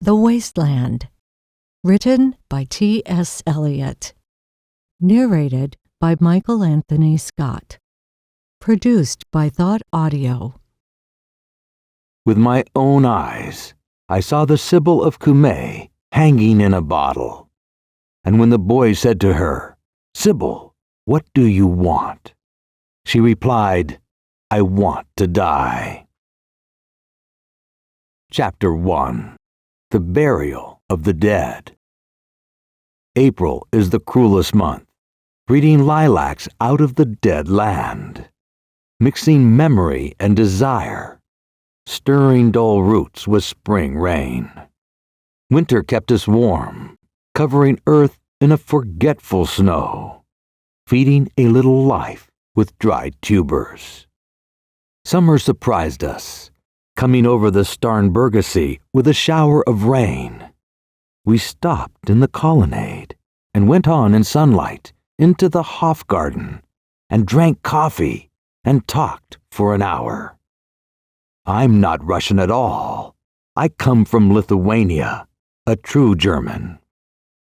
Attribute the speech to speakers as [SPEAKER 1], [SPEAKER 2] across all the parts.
[SPEAKER 1] The Wasteland, written by T.S. Eliot, narrated by Michael Anthony Scott, produced by ThoughtAudio.
[SPEAKER 2] With my own eyes, I saw the Sibyl of Cumae hanging in a bottle. And when the boy said to her, "Sibyl, what do you want?" she replied, "I want to die." Chapter 1. The Burial of the Dead. April is the cruelest month, breeding lilacs out of the dead land, mixing memory and desire, stirring dull roots with spring rain. Winter kept us warm, covering earth in a forgetful snow, feeding a little life with dried tubers. Summer surprised us, coming over the Starnbergersee with a shower of rain. We stopped in the colonnade and went on in sunlight into the Hofgarten and drank coffee and talked for an hour. I'm not Russian at all. I come from Lithuania, a true German.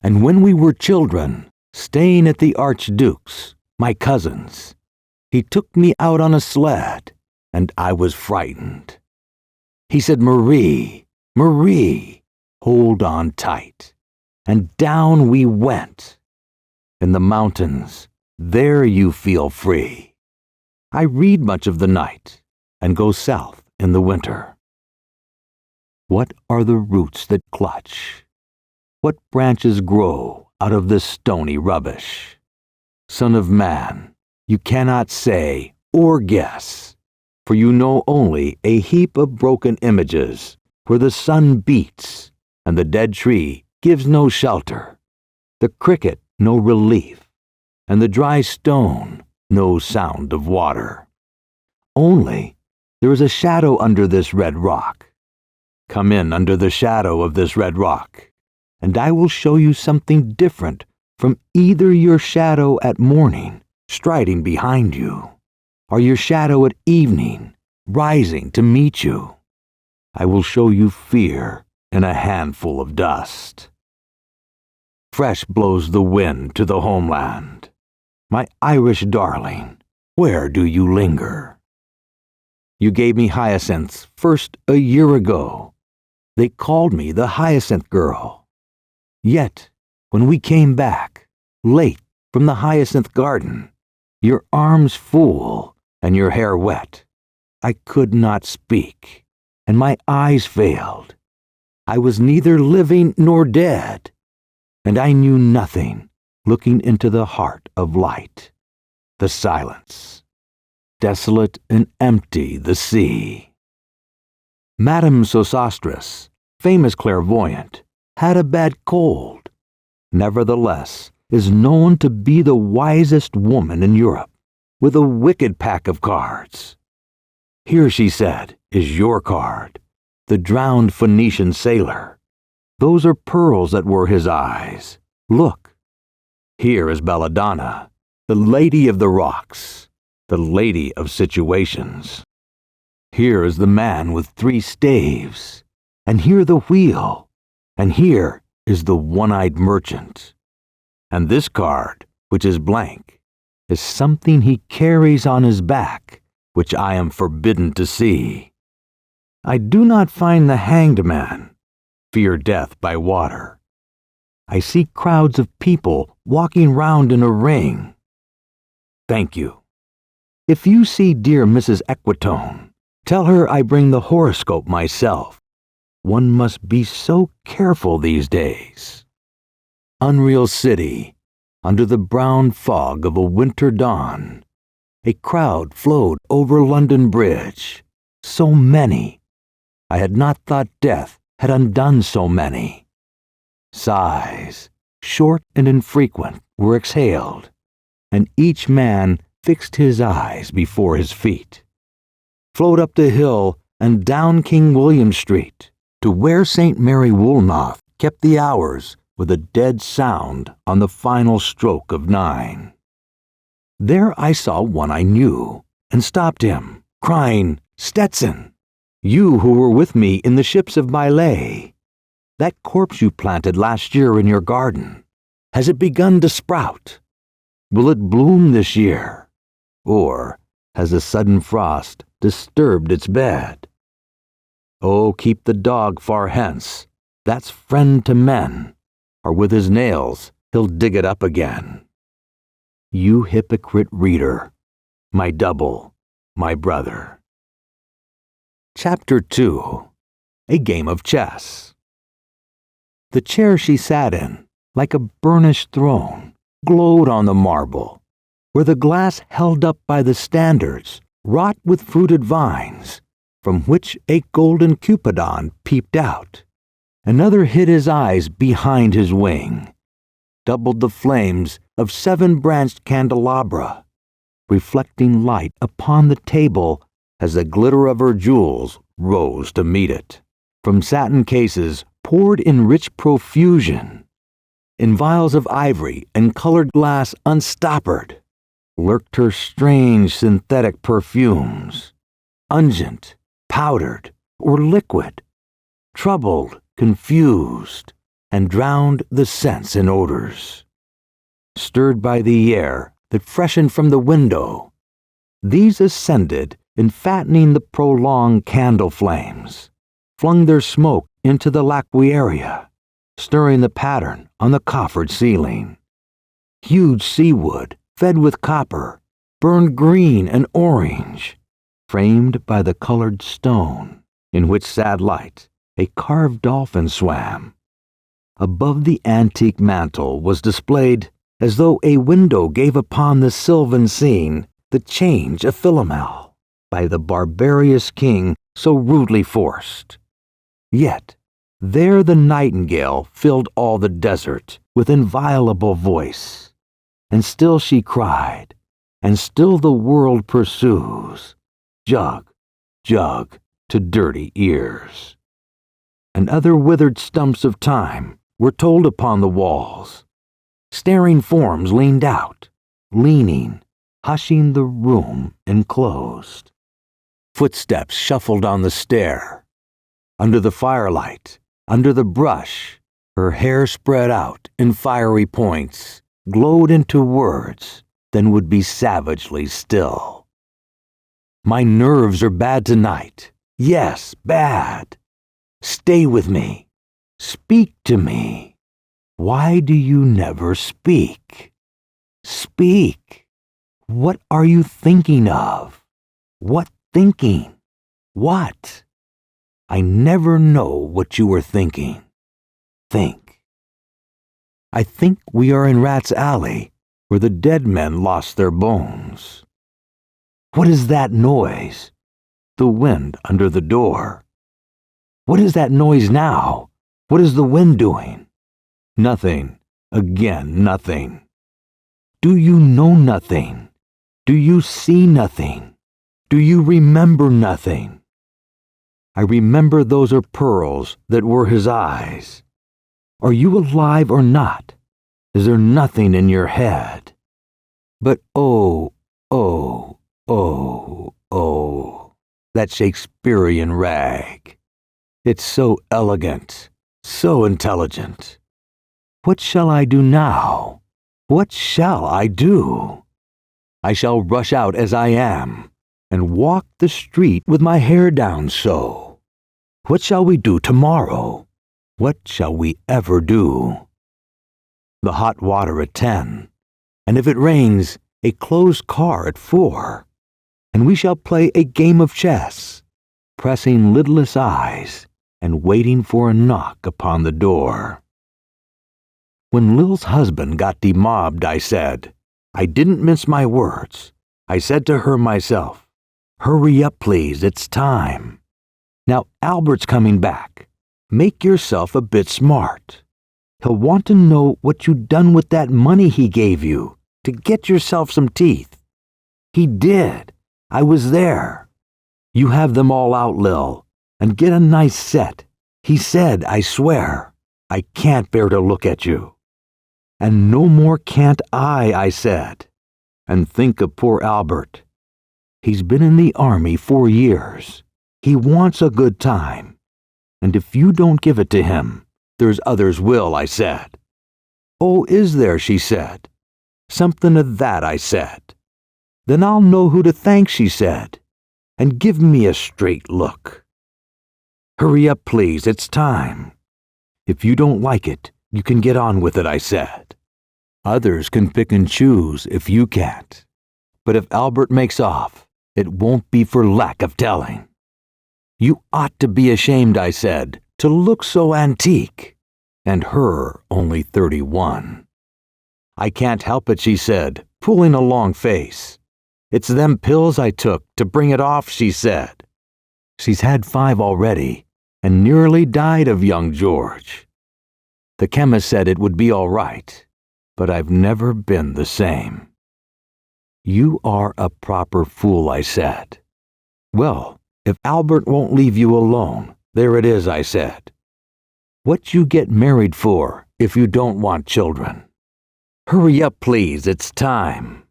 [SPEAKER 2] And when we were children, staying at the Archduke's, my cousin's, he took me out on a sled, and I was frightened. He said, "Marie, Marie, hold on tight." And down we went. In the mountains, there you feel free. I read much of the night and go south in the winter. What are the roots that clutch? What branches grow out of this stony rubbish? Son of man, you cannot say or guess, for you know only a heap of broken images where the sun beats and the dead tree gives no shelter, the cricket no relief, and the dry stone no sound of water. Only there is a shadow under this red rock. Come in under the shadow of this red rock, and I will show you something different from either your shadow at morning striding behind you, or your shadow at evening rising to meet you. I will show you fear in a handful of dust. Fresh blows the wind to the homeland. My Irish darling, where do you linger? You gave me hyacinths first a year ago. They called me the hyacinth girl. Yet, when we came back, late from the hyacinth garden, your arms full and your hair wet, I could not speak, and my eyes failed. I was neither living nor dead, and I knew nothing, looking into the heart of light, the silence. Desolate and empty the sea. Madame Sosostris, famous clairvoyant, had a bad cold. Nevertheless, is known to be the wisest woman in Europe, with a wicked pack of cards. Here, she said, is your card, the drowned Phoenician sailor. Those are pearls that were his eyes. Look. Here is Belladonna, the lady of the rocks, the lady of situations. Here is the man with 3 staves, and here the wheel, and here is the one-eyed merchant. And this card, which is blank, is something he carries on his back, which I am forbidden to see. I do not find the hanged man, fear death by water. I see crowds of people walking round in a ring. Thank you. If you see dear Mrs. Equitone, tell her I bring the horoscope myself. One must be so careful these days. Unreal city, under the brown fog of a winter dawn, a crowd flowed over London Bridge. So many. I had not thought death had undone so many. Sighs, short and infrequent, were exhaled, and each man fixed his eyes before his feet. Flowed up the hill and down King William Street to where St. Mary Woolnoth kept the hours with a dead sound on the final stroke of 9. There I saw one I knew and stopped him, crying, "Stetson, you who were with me in the ships of Milet." That corpse you planted last year in your garden, has it begun to sprout? Will it bloom this year? Or has a sudden frost disturbed its bed? Oh, keep the dog far hence, that's friend to men, or with his nails he'll dig it up again. You hypocrite reader, my double, my brother. Chapter 2. A Game of Chess. The chair she sat in, like a burnished throne, glowed on the marble, where the glass held up by the standards, wrought with fruited vines, from which a golden Cupidon peeped out. Another hid his eyes behind his wing, doubled the flames of 7-branched candelabra, reflecting light upon the table as the glitter of her jewels rose to meet it. From satin cases poured in rich profusion, in vials of ivory and colored glass unstoppered, lurked her strange synthetic perfumes, ungent, powdered, or liquid, troubled, confused, and drowned the sense in odors. Stirred by the air that freshened from the window, these ascended in fattening the prolonged candle flames, flung their smoke into the laquearia, stirring the pattern on the coffered ceiling. Huge seawood, fed with copper, burned green and orange, framed by the colored stone, in which sad light a carved dolphin swam. Above the antique mantel was displayed, as though a window gave upon the sylvan scene, the change of Philomel, by the barbarous king so rudely forced. Yet there the nightingale filled all the desert with inviolable voice, and still she cried, and still the world pursues, jug, jug, to dirty ears. And other withered stumps of time were told upon the walls. Staring forms leaned out, leaning, hushing the room enclosed. Footsteps shuffled on the stair. Under the firelight, under the brush, her hair spread out in fiery points, glowed into words, then would be savagely still. My nerves are bad tonight. Yes, bad. Stay with me. Speak to me. Why do you never speak? Speak. What are you thinking of? What thinking? What? I never know what you are thinking. Think. I think we are in Rat's Alley, where the dead men lost their bones. What is that noise? The wind under the door. What is that noise now? What is the wind doing? Nothing. Again, nothing. Do you know nothing? Do you see nothing? Do you remember nothing? I remember those are pearls that were his eyes. Are you alive or not? Is there nothing in your head? But oh, that Shakespearean rag. It's so elegant, so intelligent. What shall I do now? What shall I do? I shall rush out as I am, and walk the street with my hair down so. What shall we do tomorrow? What shall we ever do? The hot water at 10, and if it rains, a closed car at 4, and we shall play a game of chess, pressing lidless eyes and waiting for a knock upon the door. When Lil's husband got demobbed, I didn't mince my words. I said to her myself, hurry up, please, it's time. Now Albert's coming back. Make yourself a bit smart. He'll want to know what you done with that money he gave you to get yourself some teeth. He did. I was there. You have them all out, Lil, and get a nice set. He said, I swear, I can't bear to look at you. And no more can't I said. And think of poor Albert. He's been in the army 4 years. He wants a good time. And if you don't give it to him, There's others will, I said. Oh, is there, she said. Something of that, I said. Then I'll know who to thank, she said, and give me a straight look. Hurry up, please, it's time. If you don't like it, you can get on with it, I said. Others can pick and choose if you can't. But if Albert makes off, it won't be for lack of telling. You ought to be ashamed, I said, to look so antique, and her only 31. I can't help it, she said, pulling a long face. It's them pills I took to bring it off, she said. She's had 5 already, and nearly died of young George. The chemist said it would be all right, but I've never been the same. You are a proper fool, I said. Well, if Albert won't leave you alone, there it is, I said. What you get married for if you don't want children? Hurry up, please, it's time.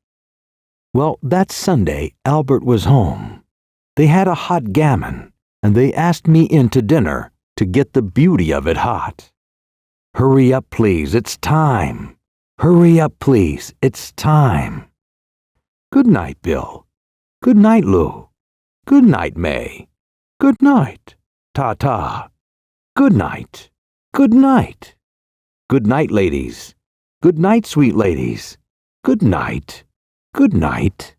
[SPEAKER 2] Well, that Sunday, Albert was home. They had a hot gammon, and they asked me in to dinner to get the beauty of it hot. Hurry up, please, it's time. Hurry up, please, it's time. Good night, Bill. Good night, Lou. Good night, May. Good night. Ta-ta. Good night. Good night. Good night, ladies. Good night, sweet ladies. Good night. Good night.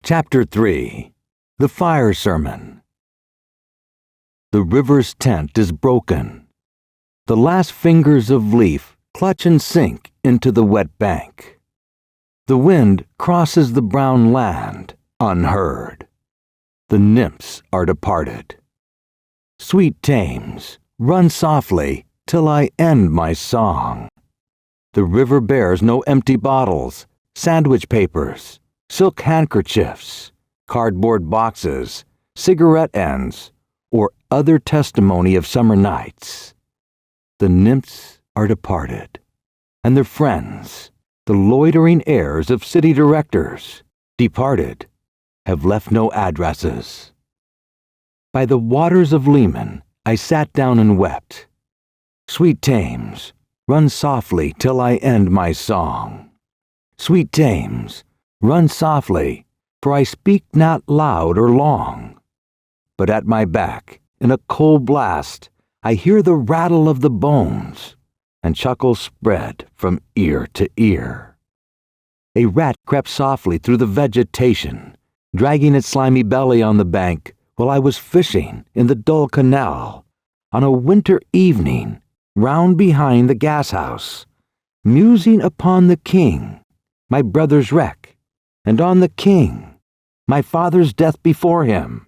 [SPEAKER 2] Chapter 3. The Fire Sermon. The river's tent is broken. The last fingers of leaf clutch and sink into the wet bank. The wind crosses the brown land unheard. The nymphs are departed. Sweet Thames, run softly till I end my song. The river bears no empty bottles, sandwich papers, silk handkerchiefs, cardboard boxes, cigarette ends, or other testimony of summer nights. The nymphs are departed, and their friends, the loitering heirs of city directors, departed, have left no addresses. By the waters of Leman, I sat down and wept. Sweet Thames, run softly till I end my song. Sweet Thames, run softly, for I speak not loud or long. But at my back, in a cold blast, I hear the rattle of the bones, and chuckles spread from ear to ear. A rat crept softly through the vegetation, dragging its slimy belly on the bank while I was fishing in the dull canal on a winter evening round behind the gas-house, musing upon the king, my brother's wreck, and on the king, my father's death before him.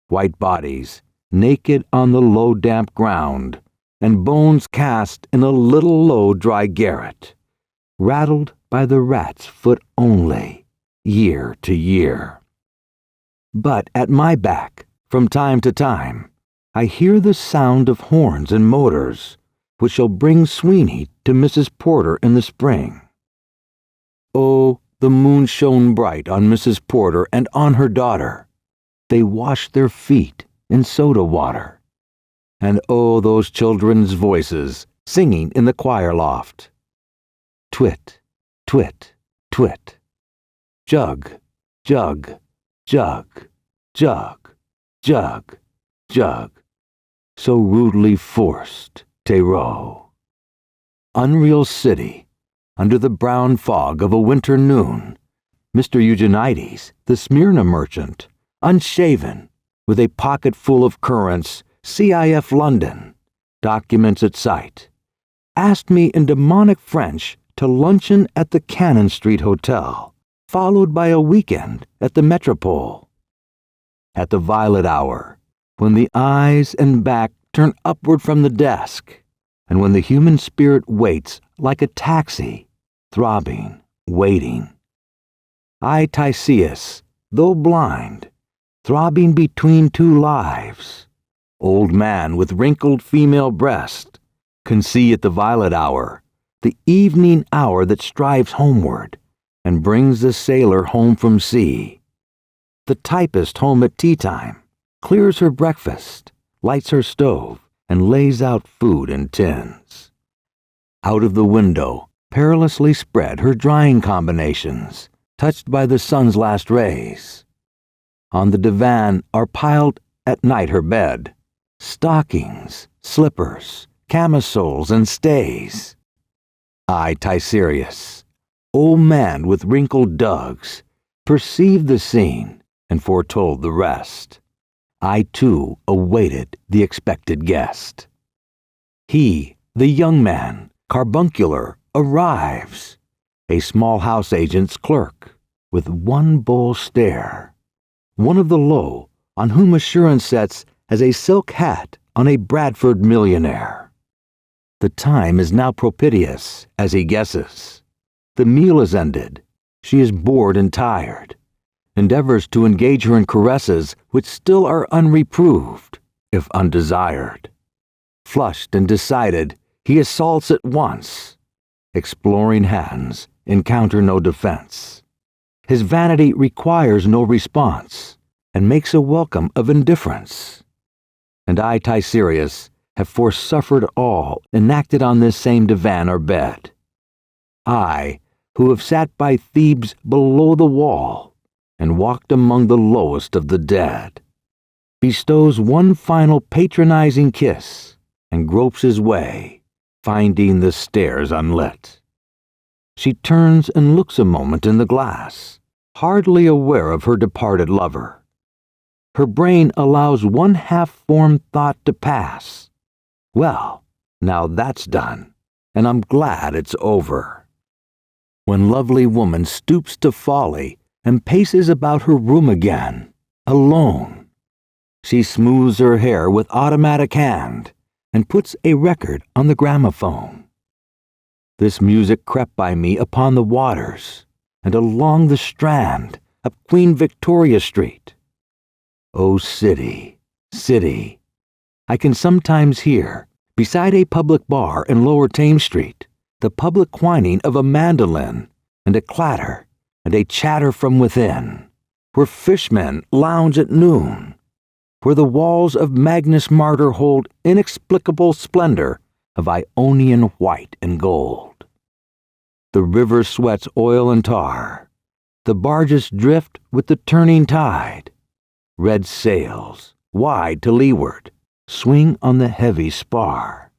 [SPEAKER 2] White bodies, naked on the low damp ground, and bones cast in a little low dry garret, rattled by the rat's foot only, year to year. But at my back, from time to time, I hear the sound of horns and motors, which shall bring Sweeney to Mrs. Porter in the spring. Oh, the moon shone bright on Mrs. Porter and on her daughter. They washed their feet in soda water. And oh, those children's voices singing in the choir loft. Twit, twit, twit. Jug, jug, jug, jug, jug, jug. So rudely forced, Terreau. Unreal city, under the brown fog of a winter noon, Mr. Eugenides, the Smyrna merchant, unshaven, with a pocket full of currants, CIF London, documents at sight, asked me in demonic French to luncheon at the Cannon Street Hotel, followed by a weekend at the Metropole. At the violet hour, when the eyes and back turn upward from the desk, and when the human spirit waits like a taxi, throbbing, waiting. I, Tyseus, though blind, throbbing between two lives, old man with wrinkled female breast, can see at the violet hour, the evening hour that strives homeward, and brings the sailor home from sea. The typist home at tea time, clears her breakfast, lights her stove, and lays out food in tins. Out of the window, perilously spread her drying combinations, touched by the sun's last rays. On the divan are piled at night her bed, stockings, slippers, camisoles, and stays. I, Tyserius, old man with wrinkled dugs, perceived the scene and foretold the rest. I, too, awaited the expected guest. He, the young man, carbuncular, arrives, a small house agent's clerk, with one bull stare, one of the low, on whom assurance sets as a silk hat on a Bradford millionaire. The time is now propitious, as he guesses. The meal is ended. She is bored and tired, endeavors to engage her in caresses which still are unreproved, if undesired. Flushed and decided, he assaults at once. Exploring hands encounter no defense. His vanity requires no response, and makes a welcome of indifference. And I, Tyserius, have forsuffered all enacted on this same divan or bed. I, who have sat by Thebes below the wall, and walked among the lowest of the dead, bestows one final patronizing kiss, and gropes his way, finding the stairs unlit. She turns and looks a moment in the glass, hardly aware of her departed lover. Her brain allows one half-formed thought to pass. Well, now that's done, and I'm glad it's over. When lovely woman stoops to folly and paces about her room again, alone, she smooths her hair with automatic hand and puts a record on the gramophone. This music crept by me upon the waters and along the Strand up Queen Victoria Street. O city, city, I can sometimes hear, beside a public bar in Lower Thames Street, the public whining of a mandolin and a clatter and a chatter from within, where fishmen lounge at noon, where the walls of Magnus Martyr hold inexplicable splendor of Ionian white and gold. The river sweats oil and tar. The barges drift with the turning tide. Red sails, wide to leeward, swing on the heavy spar.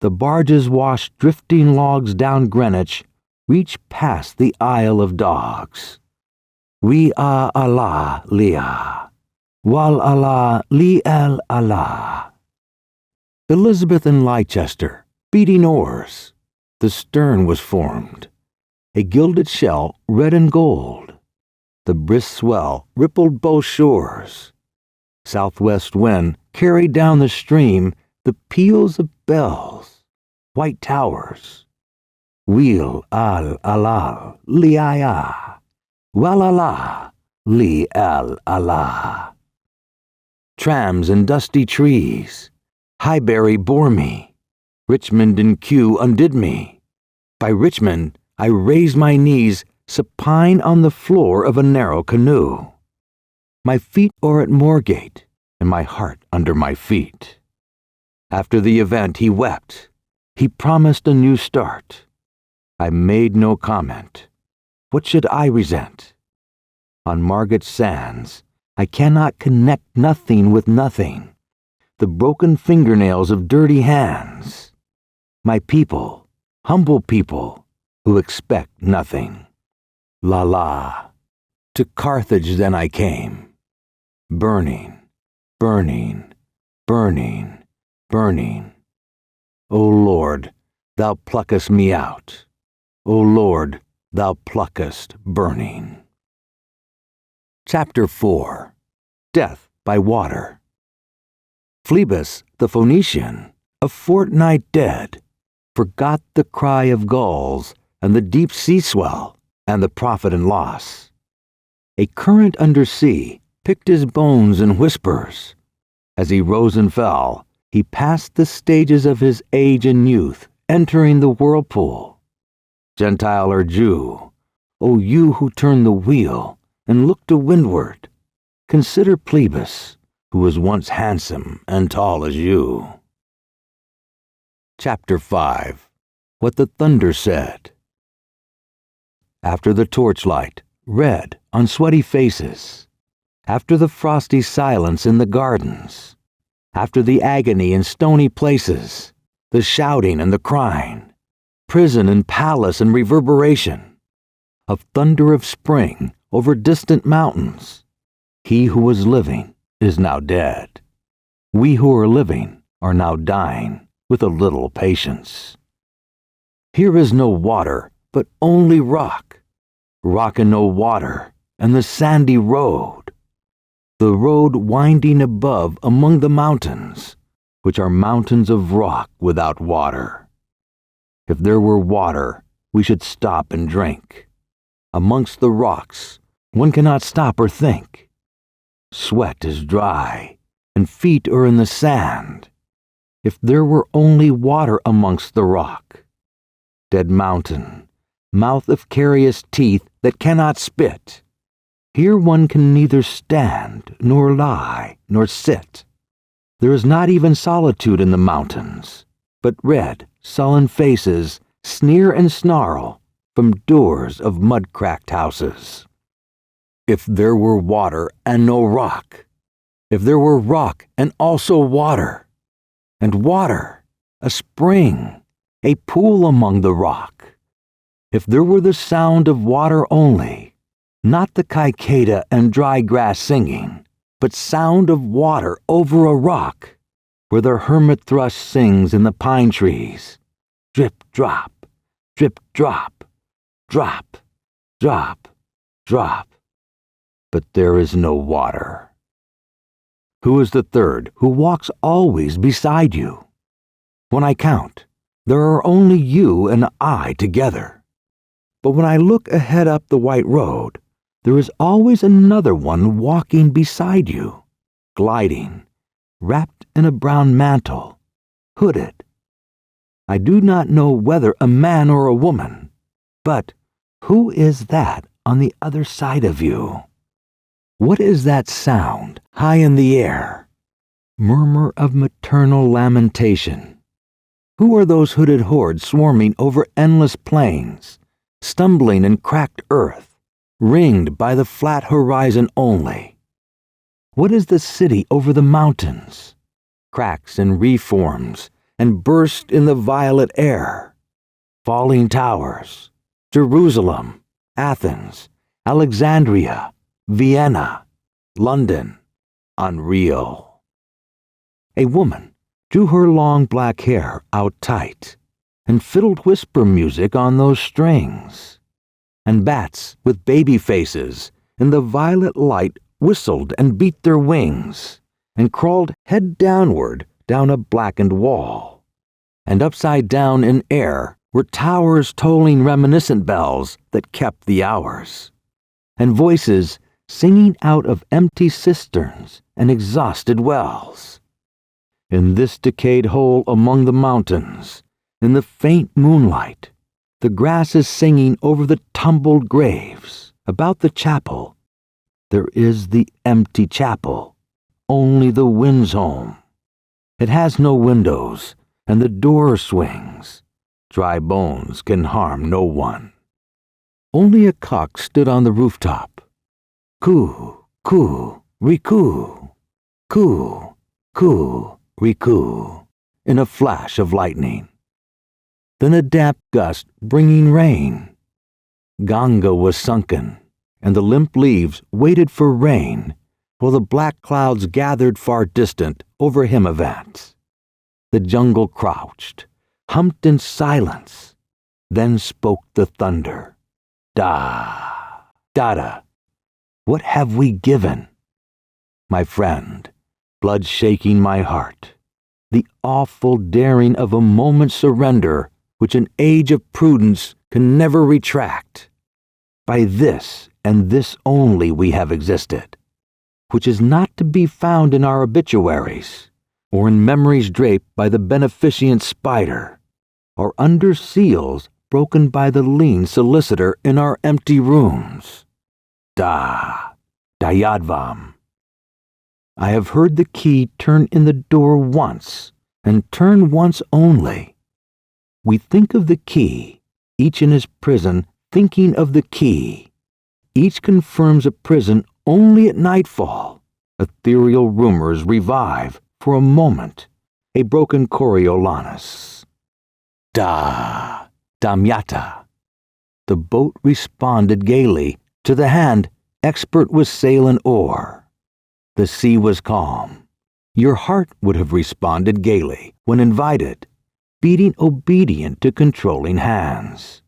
[SPEAKER 2] The barges wash drifting logs down Greenwich, reach past the Isle of Dogs. We are Allah liah, wal Allah li el Allah. Elizabeth and Leicester, beating oars. The stern was formed, a gilded shell red and gold. The brisk swell rippled both shores. Southwest wind carried down the stream the peals of bells, white towers. Wheel al alal li ayah, wal Allah li al Allah. Trams and dusty trees, Highbury bore me. Richmond and Kew undid me. By Richmond I raised my knees supine on the floor of a narrow canoe. My feet are at Margate, and my heart under my feet. After the event he wept. He promised a new start. I made no comment. What should I resent? On Margate sands, I cannot connect nothing with nothing. The broken fingernails of dirty hands. My people, humble people, who expect nothing. La la. To Carthage then I came. Burning, burning, burning, burning. O Lord, thou pluckest me out. O Lord, thou pluckest burning. Chapter 4. Death by Water. Phlebas the Phoenician, a fortnight dead, forgot the cry of gulls and the deep sea swell and the profit and loss. A current under sea picked his bones in whispers. As he rose and fell, he passed the stages of his age and youth, entering the whirlpool. Gentile or Jew, O you who turn the wheel and look to windward, consider Phlebas, who was once handsome and tall as you. Chapter 5. What the Thunder Said. After the torchlight, red on sweaty faces. After the frosty silence in the gardens. After the agony in stony places, the shouting and the crying, prison and palace and reverberation, of thunder of spring over distant mountains, he who was living is now dead. We who are living are now dying with a little patience. Here is no water, but only rock, rock and no water, and the sandy road, the road winding above among the mountains, which are mountains of rock without water. If there were water, we should stop and drink. Amongst the rocks, one cannot stop or think. Sweat is dry, and feet are in the sand. If there were only water amongst the rock. Dead mountain, mouth of carious teeth that cannot spit. Here one can neither stand, nor lie, nor sit. There is not even solitude in the mountains, but red, sullen faces sneer and snarl from doors of mud-cracked houses. If there were water and no rock, if there were rock and also water, and water, a spring, a pool among the rock, if there were the sound of water only, not the cicada and dry grass singing, but sound of water over a rock, where the hermit thrush sings in the pine trees, drip, drop, drip, drop, drop, drop, drop, but there is no water. Who is the third who walks always beside you? When I count, there are only you and I together. But when I look ahead up the white road, there is always another one walking beside you, gliding, wrapped in a brown mantle, hooded. I do not know whether a man or a woman, but who is that on the other side of you? What is that sound high in the air? Murmur of maternal lamentation. Who are those hooded hordes swarming over endless plains, stumbling in cracked earth, ringed by the flat horizon only? What is the city over the mountains? Cracks and reforms, and burst in the violet air. Falling towers, Jerusalem, Athens, Alexandria, Vienna, London, unreal. A woman drew her long black hair out tight and fiddled whisper music on those strings. And bats with baby faces in the violet light whistled and beat their wings and crawled head downward down a blackened wall. And upside down in air were towers tolling reminiscent bells that kept the hours, and voices singing out of empty cisterns and exhausted wells. In this decayed hole among the mountains, in the faint moonlight, the grass is singing over the tumbled graves. About the chapel, there is the empty chapel, only the wind's home. It has no windows, and the door swings. Dry bones can harm no one. Only a cock stood on the rooftop. Coo, coo, ree-coo, coo, coo, ree-coo, in a flash of lightning. Then a damp gust bringing rain. Ganga was sunken, and the limp leaves waited for rain, while the black clouds gathered far distant over Himavants. The jungle crouched, humped in silence. Then spoke the thunder. Da, da-da. What have we given? My friend, blood shaking my heart, the awful daring of a moment's surrender which an age of prudence can never retract. By this and this only we have existed, which is not to be found in our obituaries, or in memories draped by the beneficent spider, or under seals broken by the lean solicitor in our empty rooms. Dayadvam. I have heard the key turn in the door once, and turn once only, We think of the key, each in his prison thinking of the key. Each confirms a prison only at nightfall. Ethereal rumors revive for a moment. A broken Coriolanus. Damyata. The boat responded gaily to the hand expert with sail and oar. The sea was calm. Your heart would have responded gaily when invited, beating obedient to controlling hands.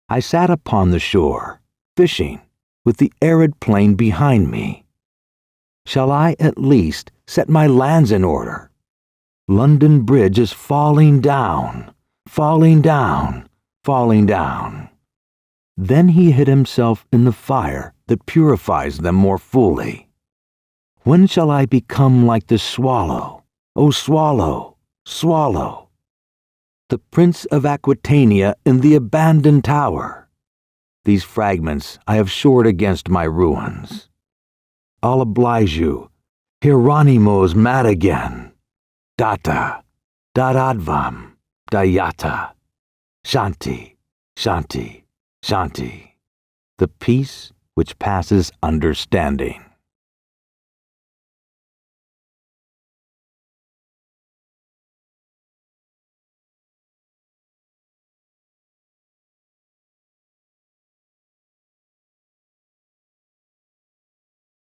[SPEAKER 2] I sat upon the shore, fishing, with the arid plain behind me. Shall I at least set my lands in order? London Bridge is falling down, falling down, falling down. Then he hid himself in the fire that purifies them more fully. When shall I become like the swallow? O swallow, swallow. The Prince of Aquitania in the abandoned tower. These fragments I have shored against my ruins. I'll oblige you. Hieronymo's mad again. Data, dadadvam, dayata. Shanti, shanti, shanti. The peace which passes understanding.